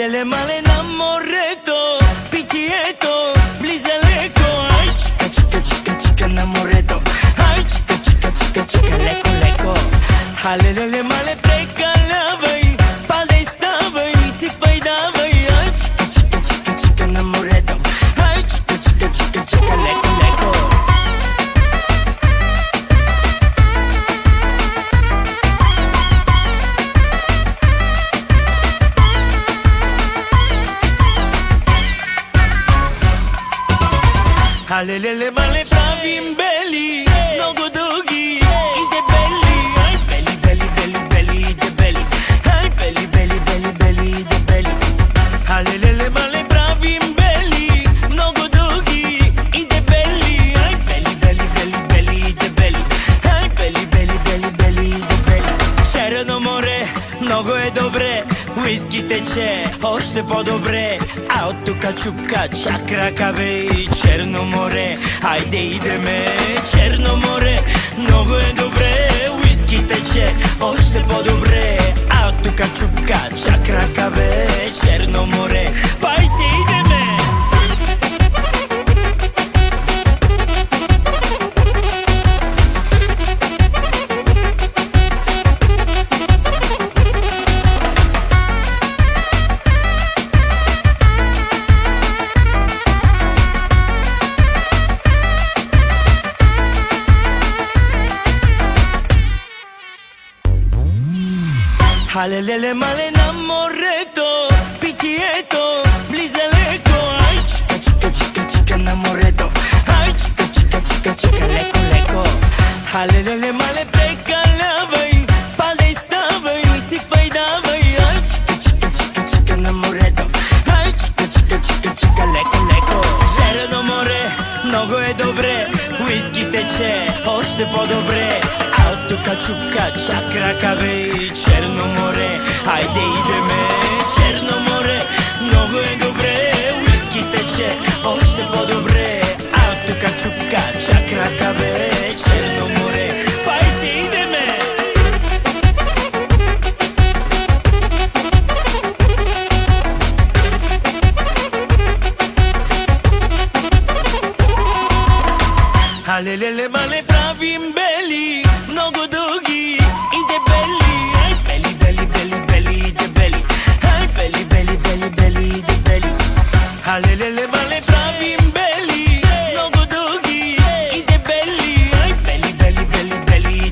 Halele male na moreto, pitiето, близо леко. Ай, чика, чика, чика, чика на морето. Ай, чика, чика, чика, чика, леко, леко. Halele male прекалявай, падай, ставай, сипай, давай. Ай, чика, чика, чика, чика на морето. Ай, чика, чика, чика, чика, леко, леко. Halele male pravim beli, mnogo dugi i debeli. Aj beli, beli, beli, beli i debeli. Aj beli, beli, beli, beli i debeli. Halele male pravim beli, mnogo dugi i debeli. Aj beli, beli, beli, beli i debeli. Aj beli, beli, beli, beli i debeli. Черно море, много е добре, уиски тече още по-добре. А от тука чупка чак ръкаве и Черно море, айде идеме. Черно море, много е добре, уиски тече още по-добре. А от тука чупка чак ръкаве, Черно море, пай се идеме. Halele male na moreto, pitiето, близо леко. Ай, чика, чика, чика, чика на морето. Ай, чика, чика, чика, чика, леко, леко. Halele male прекалявай, падай, ставай, сипай, давай. Ай, чика, чика, чика, чика на морето. Ай, чика, чика, чика, чика, леко, леко. Черно море, много е добре, уиски тече още по-добре. А от тука чупка чак ръкаве и Черно море, айде идеме. Черно море, много е добре, уиски тече още по-добре. А от тука чупка чак ръкаве, Черно море, пай се идеме. Halele male pravim beli, много дълги и дебели. Ай бели, бели, бели, бели и дебели. Ай бели, бели, бели, бели и дебели. Халеле